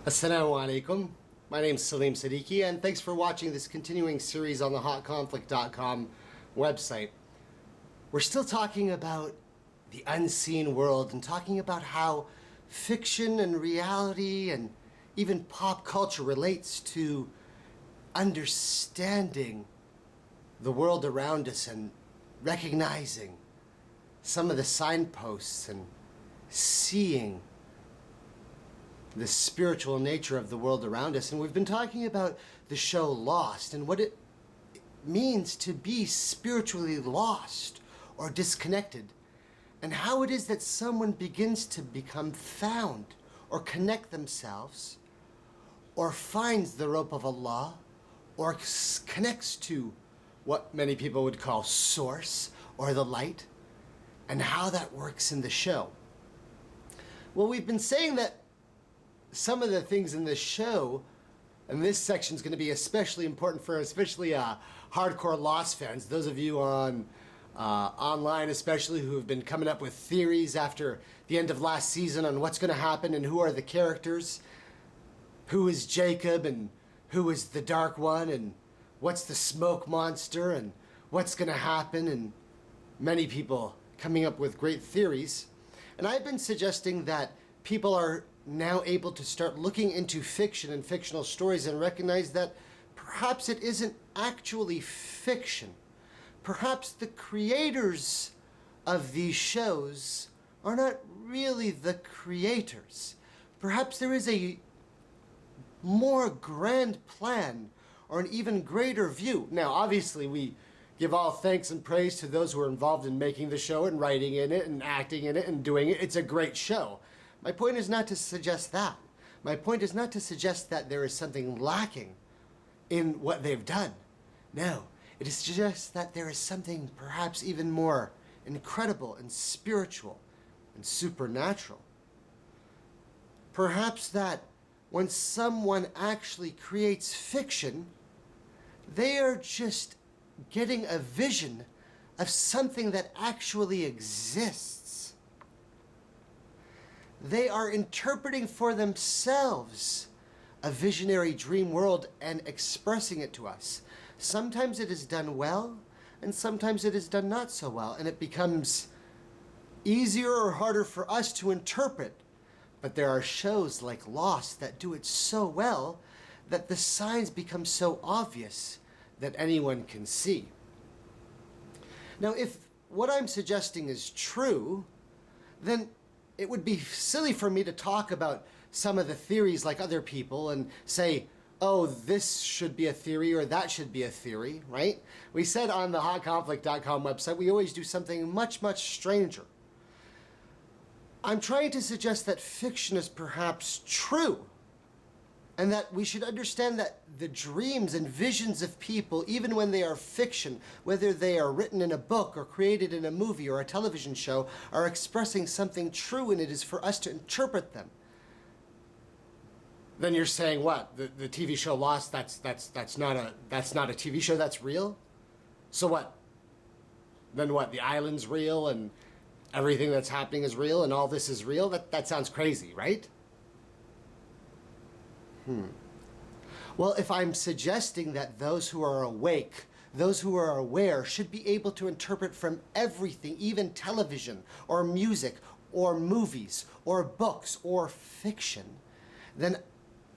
Assalamu alaikum. My name is Salim Siddiqui, and thanks for watching this continuing series on the hotconflict.com website. We're still talking about the unseen world and talking about how fiction and reality and even pop culture relates to understanding the world around us and recognizing some of the signposts and seeing the spiritual nature of the world around us. And we've been talking about the show Lost and what it means to be spiritually lost or disconnected, and how it is that someone begins to become found or connect themselves or finds the rope of Allah or connects to what many people would call source or the light, and how that works in the show. Well, we've been saying that some of the things in this show, and this section is going to be especially important for especially hardcore Lost fans, those of you on online especially who have been coming up with theories after the end of last season on what's going to happen and who are the characters, who is Jacob and who is the Dark One and what's the smoke monster and what's going to happen, and many people coming up with great theories. And I've been suggesting that people are now able to start looking into fiction and fictional stories and recognize that perhaps it isn't actually fiction. Perhaps the creators of these shows are not really the creators. Perhaps there is a more grand plan or an even greater view. Now, obviously, we give all thanks and praise to those who are involved in making the show and writing in it and acting in it and doing it. It's a great show. My point is not to suggest that. My point is not to suggest that there is something lacking in what they've done. No, it is to suggest that there is something perhaps even more incredible and spiritual and supernatural. Perhaps that when someone actually creates fiction, they are just getting a vision of something that actually exists. They are interpreting for themselves a visionary dream world and expressing it to us. Sometimes it is done well, and sometimes it is done not so well, and it becomes easier or harder for us to interpret. But there are shows like Lost that do it so well that the signs become so obvious that anyone can see. Now, if what I'm suggesting is true, then it would be silly for me to talk about some of the theories like other people and say, oh, this should be a theory or that should be a theory, right? We said on the hotconflict.com website, we always do something much, much stranger. I'm trying to suggest that fiction is perhaps true, and that we should understand that the dreams and visions of people, even when they are fiction, whether they are written in a book or created in a movie or a television show, are expressing something true, and it is for us to interpret them. Then you're saying what? The TV show Lost, that's not a TV show, that's real? So what? Then what? The island's real and everything that's happening is real and all this is real? That sounds crazy, right? Well, if I'm suggesting that those who are awake, those who are aware, should be able to interpret from everything, even television or music or movies or books or fiction, then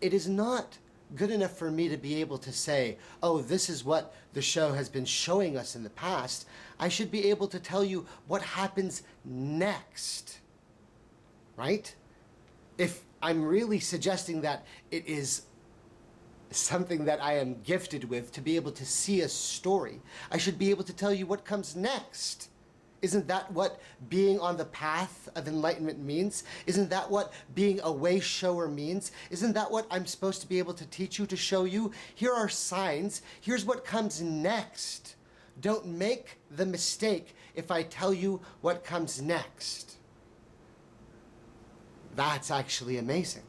it is not good enough for me to be able to say, oh, this is what the show has been showing us in the past. I should be able to tell you what happens next, right? If I'm really suggesting that it is something that I am gifted with to be able to see a story, I should be able to tell you what comes next. Isn't that what being on the path of enlightenment means? Isn't that what being a wayshower means? Isn't that what I'm supposed to be able to teach you, to show you? Here are signs. Here's what comes next. Don't make the mistake if I tell you what comes next. That's actually amazing.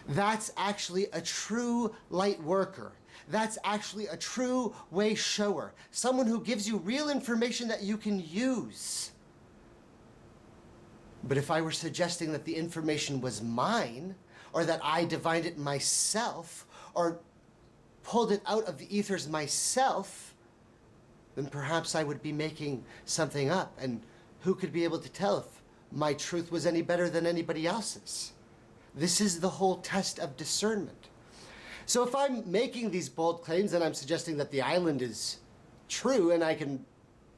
That's actually a true light worker. That's actually a true way shower. Someone who gives you real information that you can use. But if I were suggesting that the information was mine, or that I divined it myself, or pulled it out of the ethers myself, then perhaps I would be making something up. And who could be able to tell if my truth was any better than anybody else's? This is the whole test of discernment. So if I'm making these bold claims and I'm suggesting that the island is true, and I can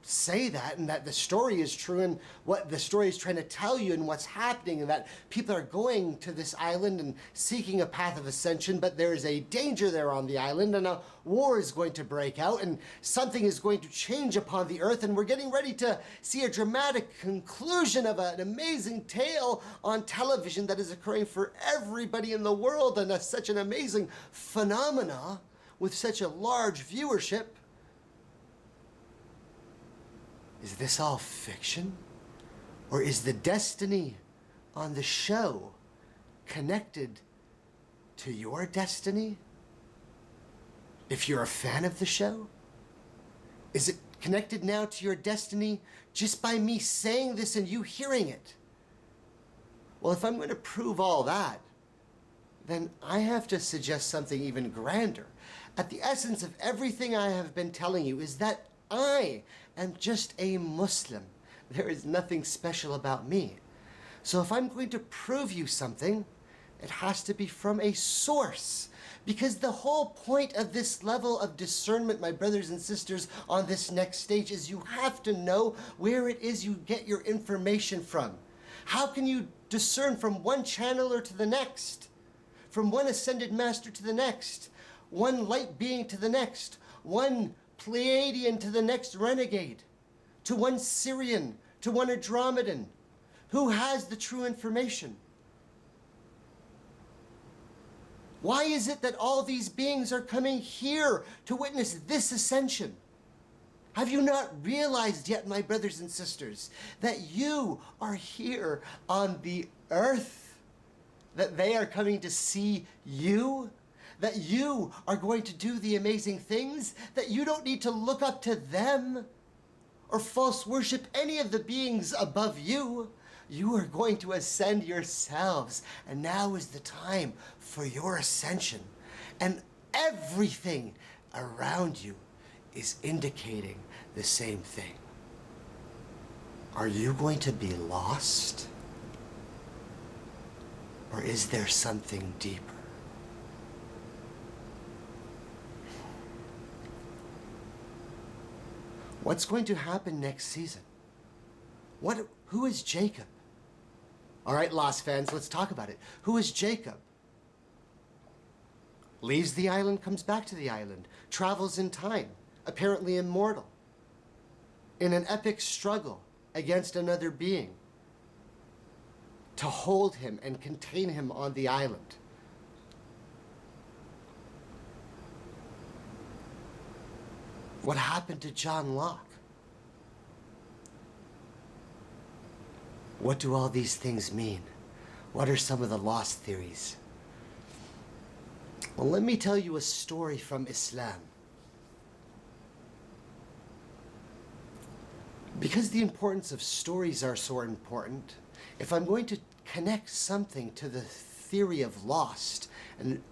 say that, and that the story is true, and what the story is trying to tell you, and what's happening, and that people are going to this island and seeking a path of ascension, but there is a danger there on the island, and a war is going to break out, and something is going to change upon the earth, and we're getting ready to see a dramatic conclusion of an amazing tale on television that is occurring for everybody in the world, and such an amazing phenomena with such a large viewership. Is this all fiction? Or is the destiny on the show connected to your destiny? If you're a fan of the show? Is it connected now to your destiny just by me saying this and you hearing it? Well, if I'm going to prove all that, then I have to suggest something even grander. At the essence of everything I have been telling you is that I am just a Muslim. There is nothing special about me. So if I'm going to prove you something, it has to be from a source. Because the whole point of this level of discernment, my brothers and sisters, on this next stage is you have to know where it is you get your information from. How can you discern from one channeler to the next? From one ascended master to the next? One light being to the next? One Pleiadian to the next renegade, to one Sirian, to one Andromedin? Who has the true information? Why is it that all these beings are coming here to witness this ascension? Have you not realized yet, my brothers and sisters, that you are here on the earth? That they are coming to see you? That you are going to do the amazing things, that you don't need to look up to them or false worship any of the beings above you. You are going to ascend yourselves, and now is the time for your ascension. And everything around you is indicating the same thing. Are you going to be lost? Or is there something deeper? What's going to happen next season? Who is Jacob? All right, Lost fans, let's talk about it. Who is Jacob? Leaves the island, comes back to the island, travels in time, apparently immortal, in an epic struggle against another being to hold him and contain him on the island. What happened to John Locke? What do all these things mean? What are some of the lost theories? Well, let me tell you a story from Islam. Because the importance of stories are so important, if I'm going to connect something to the theory of lost and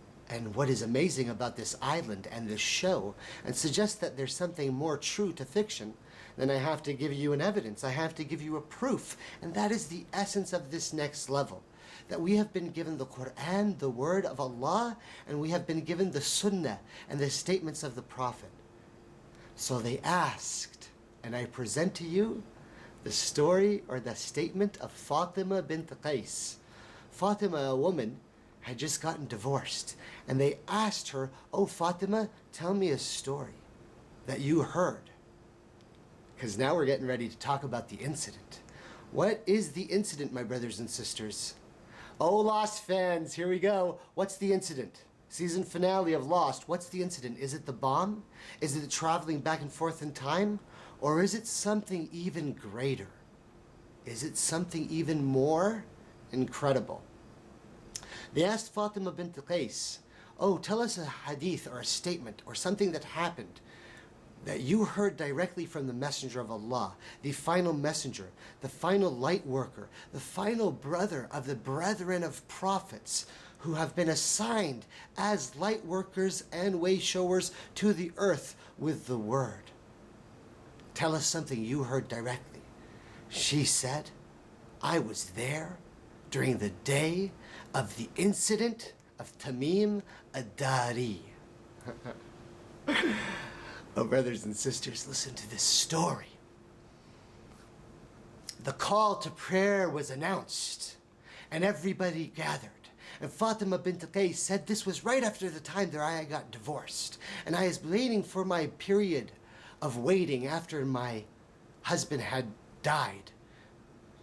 what is amazing about this island and this show, and suggest that there's something more true to fiction, then I have to give you an evidence. I have to give you a proof. And that is the essence of this next level. That we have been given the Quran, the word of Allah, and we have been given the Sunnah and the statements of the Prophet. So they asked, and I present to you the story or the statement of Fatima bint Qais. Fatima, a woman, had just gotten divorced, and they asked her, "Oh, Fatima, tell me a story that you heard." Because now we're getting ready to talk about the incident. What is the incident, my brothers and sisters? Oh, Lost fans, here we go. What's the incident? Season finale of Lost. What's the incident? Is it the bomb? Is it traveling back and forth in time? Or is it something even greater? Is it something even more incredible? They asked Fatima bint Qais, "Oh, tell us a hadith or a statement or something that happened that you heard directly from the messenger of Allah, the final messenger, the final light worker, the final brother of the brethren of prophets, who have been assigned as light workers and wayshowers to the earth with the word. Tell us something you heard directly. She said, I was there during the day of the incident of Tamim Ad-Darri. Oh, brothers and sisters, listen to this story. The call to prayer was announced, and everybody gathered. And Fatima bint Qais said this was right after the time that I got divorced. And I was waiting for my period of waiting after my husband had died.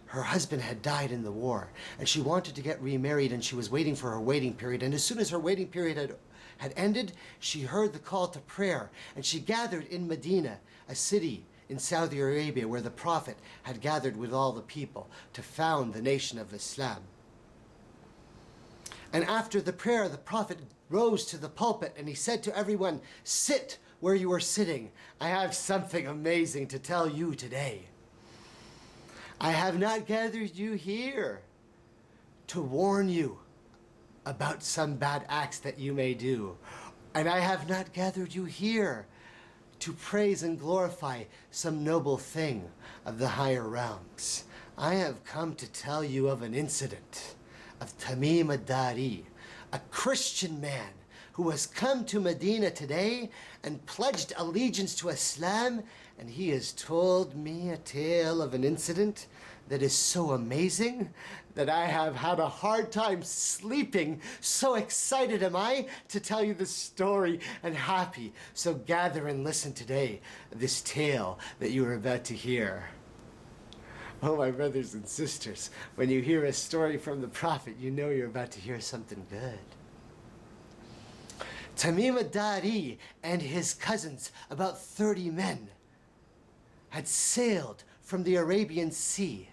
Her husband had died in the war, and she wanted to get remarried, and she was waiting for her waiting period. And as soon as her waiting period had ended, she heard the call to prayer, and she gathered in Medina, a city in Saudi Arabia where the Prophet had gathered with all the people to found the nation of Islam. And after the prayer, the Prophet rose to the pulpit and he said to everyone, sit where you are sitting. I have something amazing to tell you today. I have not gathered you here to warn you about some bad acts that you may do. And I have not gathered you here to praise and glorify some noble thing of the higher realms. I have come to tell you of an incident of Tamim Ad-Darri, a Christian man who has come to Medina today and pledged allegiance to Islam, and he has told me a tale of an incident that is so amazing that I have had a hard time sleeping. So excited am I to tell you the story and happy. So gather and listen today, this tale that you are about to hear. Oh, my brothers and sisters, when you hear a story from the Prophet, you know you're about to hear something good. Tamim Ad-Darri and his cousins, about 30 men, had sailed from the Arabian Sea,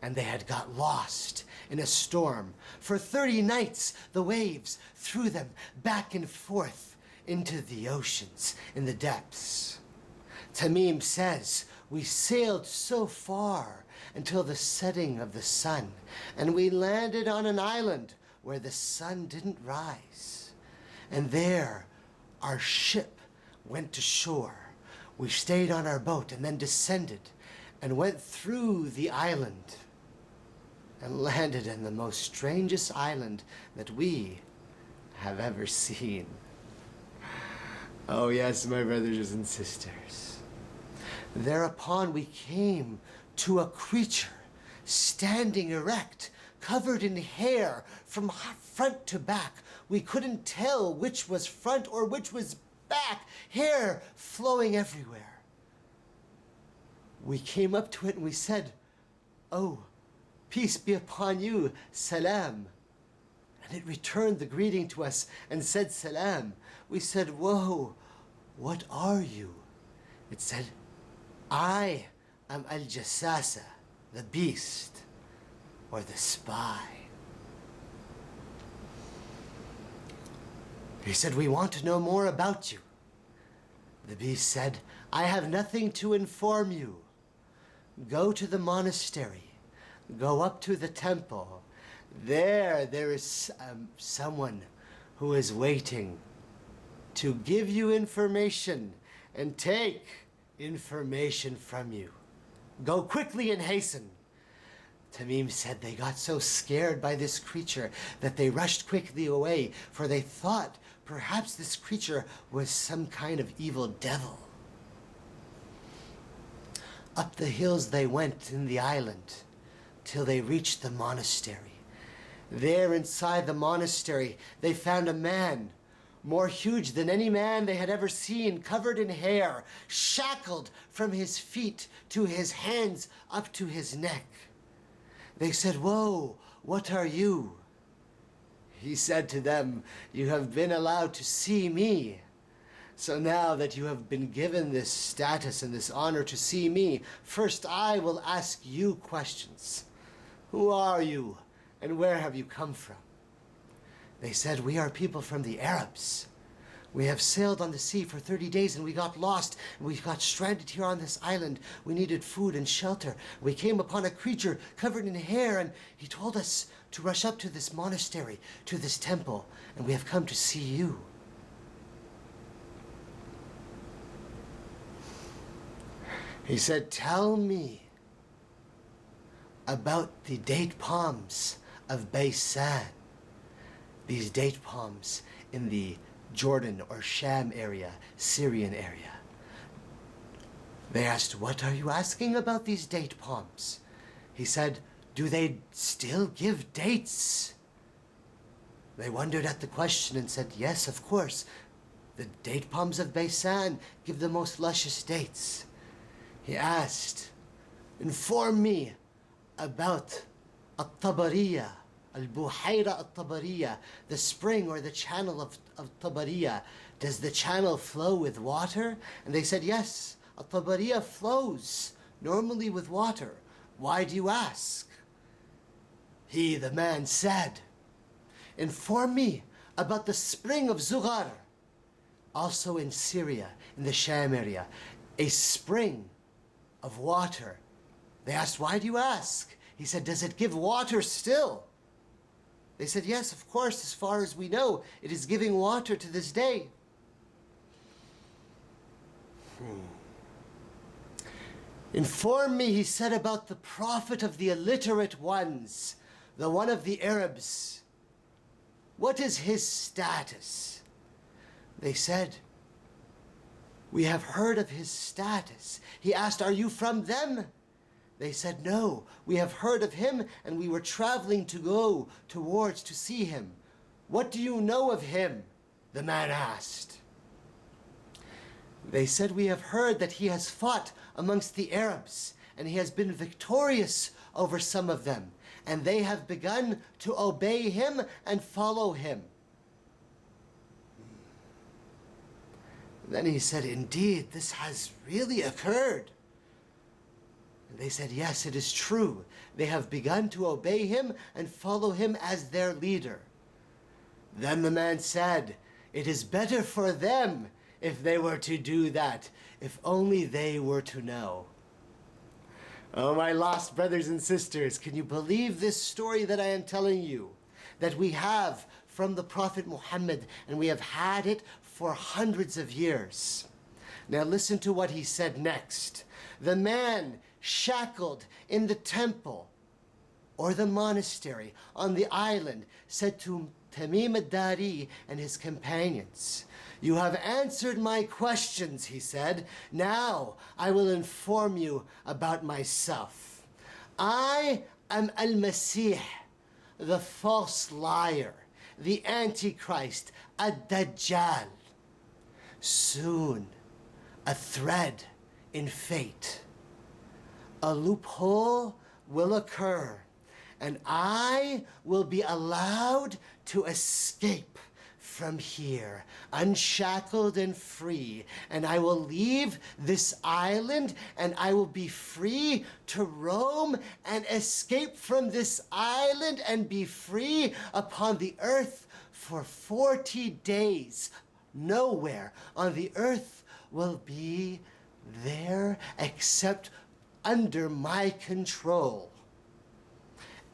and they had got lost in a storm. For 30 nights, the waves threw them back and forth into the oceans, in the depths. Tamim says, we sailed so far until the setting of the sun, and we landed on an island where the sun didn't rise. And there, our ship went to shore. We stayed on our boat and then descended and went through the island and landed in the most strangest island that we have ever seen. Oh yes, my brothers and sisters. Thereupon we came to a creature standing erect, covered in hair from front to back. We couldn't tell which was front or which was back, hair flowing everywhere. We came up to it and we said, oh, peace be upon you, salam. And it returned the greeting to us and said salam. We said, whoa, what are you? It said, I am al-Jassasa, the beast, or the spy. He said, we want to know more about you. The beast said, I have nothing to inform you. Go to the monastery. Go up to the temple. There is someone who is waiting to give you information and take information from you. Go quickly and hasten. Tamim said they got so scared by this creature that they rushed quickly away, for they thought perhaps this creature was some kind of evil devil. Up the hills they went in the island till they reached the monastery. There inside the monastery they found a man more huge than any man they had ever seen, covered in hair, shackled from his feet to his hands up to his neck. They said, whoa, what are you? He said to them, you have been allowed to see me. So now that you have been given this status and this honor to see me, first I will ask you questions. Who are you and where have you come from? They said, we are people from the Arabs. We have sailed on the sea for 30 days and we got lost and we got stranded here on this island. We needed food and shelter. We came upon a creature covered in hair and he told us to rush up to this monastery, to this temple, and we have come to see you. He said, tell me about the date palms of Baysan. These date palms in the Jordan or Sham area, Syrian area. They asked, what are you asking about these date palms? He said, do they still give dates? They wondered at the question and said, yes, of course. The date palms of Baysan give the most luscious dates. He asked, inform me about At-Tabariya, Al-Buhayra At-Tabariya, the spring or the channel of Tabariya. Does the channel flow with water? And they said, yes, At-Tabariya flows normally with water. Why do you ask? He, the man, said, inform me about the spring of Zughar, also in Syria, in the Sham area, a spring of water. They asked, why do you ask? He said, does it give water still? They said, yes, of course, as far as we know, it is giving water to this day. Inform me, he said, about the prophet of the illiterate ones, the one of the Arabs. What is his status? They said, we have heard of his status. He asked, are you from them? They said, no, we have heard of him and we were traveling to go towards to see him. What do you know of him? The man asked. They said, we have heard that he has fought amongst the Arabs and he has been victorious over some of them, and they have begun to obey him and follow him. Then he said, indeed, this has really occurred. And they said, yes, it is true. They have begun to obey him and follow him as their leader. Then the man said, it is better for them if they were to do that, if only they were to know. Oh, my lost brothers and sisters, can you believe this story that I am telling you? That we have from the Prophet Muhammad, and we have had it for hundreds of years. Now listen to what he said next. The man shackled in the temple or the monastery on the island said to Tamim Ad-Darri and his companions, you have answered my questions, he said. Now I will inform you about myself. I am Al-Masih, the false liar, the Antichrist, Dajjal. Soon, a thread in fate, a loophole will occur, and I will be allowed to escape from here, unshackled and free, and I will leave this island, and I will be free to roam and escape from this island and be free upon the earth for 40 days. Nowhere on the earth will be there except under my control,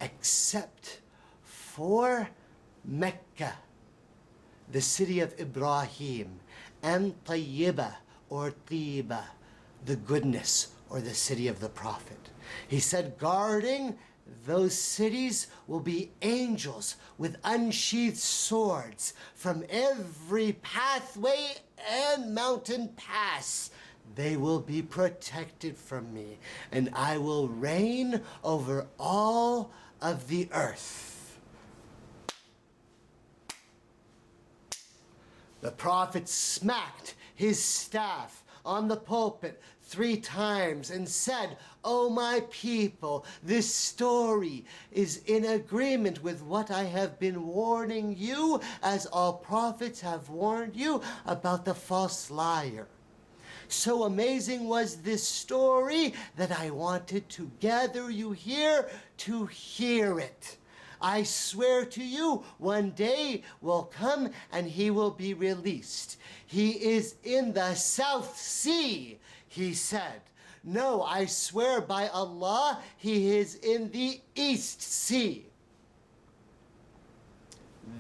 except for Mecca, the city of Ibrahim, and Tayyiba or Tiba, the goodness or the city of the Prophet. He said, guarding those cities will be angels with unsheathed swords from every pathway and mountain pass. They will be protected from me, and I will reign over all of the earth. The prophet smacked his staff on the pulpit 3 times and said, "O my people, this story is in agreement with what I have been warning you, as all prophets have warned you about the false liar." So amazing was this story that I wanted to gather you here to hear it. I swear to you, one day will come and he will be released. He is in the South Sea, he said. No, I swear by Allah, he is in the East Sea.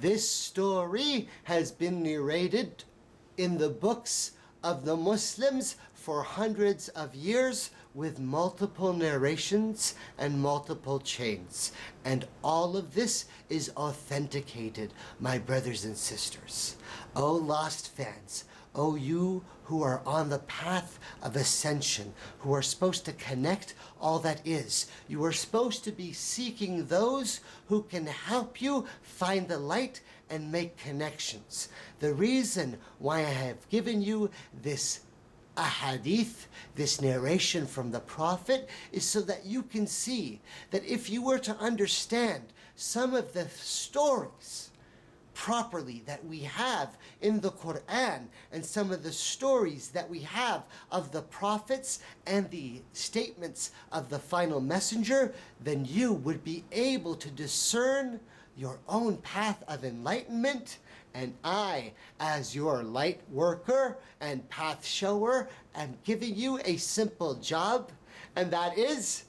This story has been narrated in the books of the Muslims for hundreds of years with multiple narrations and multiple chains. And all of this is authenticated, my brothers and sisters. O lost fans, O you who are on the path of ascension, who are supposed to connect all that is. You are supposed to be seeking those who can help you find the light and make connections. The reason why I have given you this Hadeeth, this narration from the Prophet, is so that you can see that if you were to understand some of the stories properly that we have in the Quran and some of the stories that we have of the prophets and the statements of the final messenger, then you would be able to discern your own path of enlightenment. And I, as your light worker and path shower, am giving you a simple job, and that is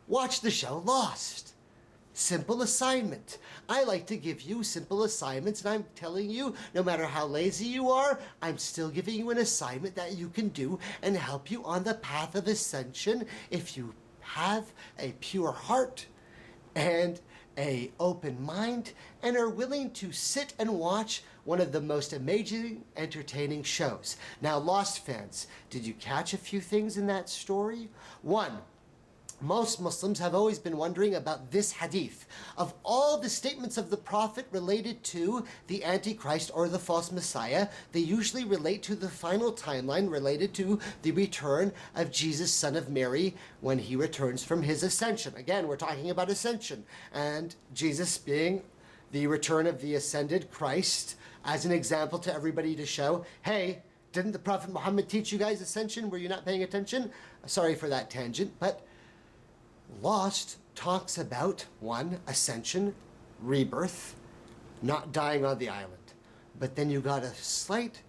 watch the show Lost. Simple assignment. I like to give you simple assignments, and I'm telling you, no matter how lazy you are, I'm still giving you an assignment that you can do and help you on the path of ascension if you have a pure heart and an open mind and are willing to sit and watch one of the most amazing, entertaining shows. Now, Lost fans, did you catch a few things in that story? One, most Muslims have always been wondering about this hadith. Of all the statements of the Prophet related to the Antichrist or the false Messiah, they usually relate to the final timeline related to the return of Jesus, son of Mary, when he returns from his ascension. Again, we're talking about ascension, and Jesus being the return of the ascended Christ as an example to everybody to show, hey, didn't the Prophet Muhammad teach you guys ascension? Were you not paying attention? Sorry for that tangent, but Lost talks about, one, ascension, rebirth, not dying on the island. But then you got a slight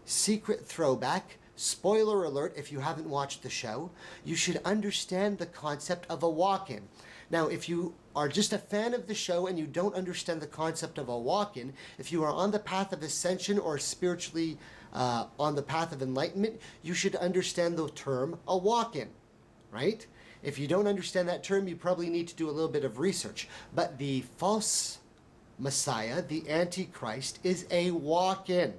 secret throwback. Spoiler alert, if you haven't watched the show, you should understand the concept of a walk-in. Now, if you are just a fan of the show and you don't understand the concept of a walk-in, if you are on the path of ascension or spiritually on the path of enlightenment, you should understand the term a walk-in, right? If you don't understand that term, you probably need to do a little bit of research. But the false Messiah, the Antichrist, is a walk-in,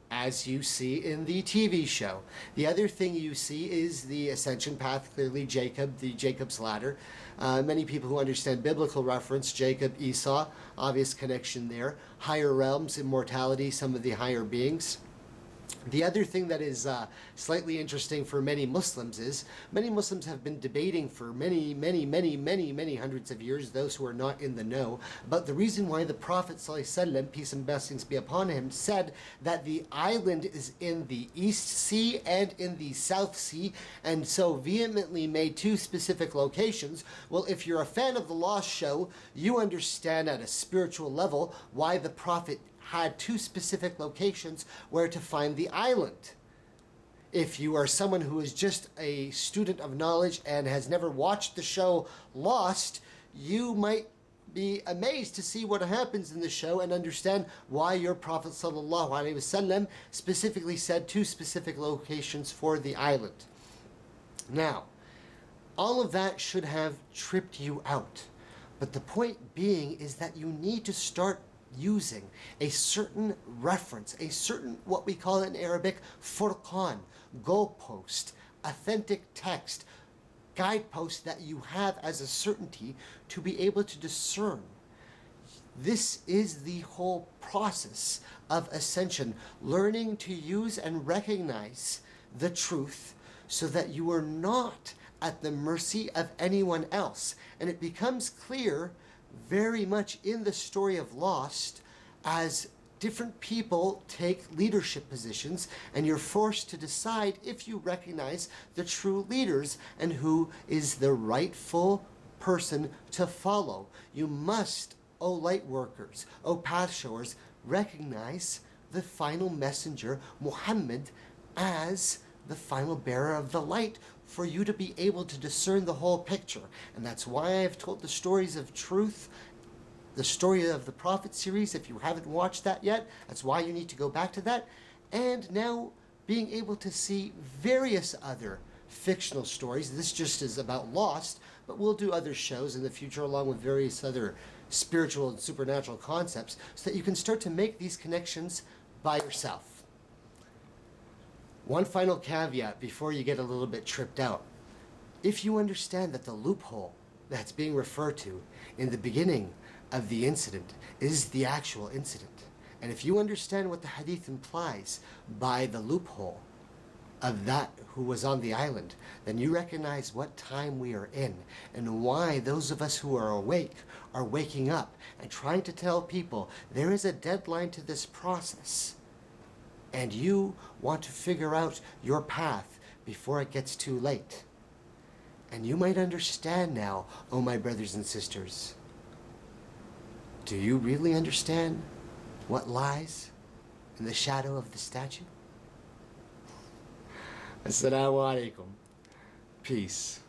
as you see in the TV show. The other thing you see is the ascension path, clearly Jacob, the Jacob's ladder. Many people who understand biblical reference, Jacob, Esau, obvious connection there. Higher realms, immortality, some of the higher beings. The other thing that is slightly interesting for many Muslims is many Muslims have been debating for many hundreds of years, those who are not in the know, about the reason why the Prophet ﷺ, peace and blessings be upon him, said that the island is in the East Sea and in the South Sea, and so vehemently made two specific locations. Well, if you're a fan of the Lost show, you understand at a spiritual level why the Prophet had two specific locations where to find the island. If you are someone who is just a student of knowledge and has never watched the show Lost, you might be amazed to see what happens in the show and understand why your Prophet ﷺ specifically said two specific locations for the island. Now, all of that should have tripped you out. But the point being is that you need to start using a certain reference, a certain, what we call in Arabic, furqan, goalpost, authentic text, guidepost that you have as a certainty to be able to discern. This is the whole process of ascension, learning to use and recognize the truth so that you are not at the mercy of anyone else. And it becomes clear very much in the story of Lost as different people take leadership positions and you're forced to decide if you recognize the true leaders and who is the rightful person to follow. You must, O light workers, O path showers, recognize the final messenger, Muhammad, as the final bearer of the light for you to be able to discern the whole picture. And that's why I've told the stories of truth the Story of the Prophet series, if you haven't watched that yet. That's why you need to go back to that. And now being able to see various other fictional stories. This just is about Lost, but we'll do other shows in the future along with various other spiritual and supernatural concepts so that you can start to make these connections by yourself. One final caveat before you get a little bit tripped out. If you understand that the loophole that's being referred to in the beginning of the incident is the actual incident, and if you understand what the Hadeeth implies by the loophole of that who was on the island, then you recognize what time we are in and why those of us who are awake are waking up and trying to tell people there is a deadline to this process and you want to figure out your path before it gets too late. And you might understand now, oh my brothers and sisters. Do you really understand what lies in the shadow of the statue? Assalamu alaikum. Peace.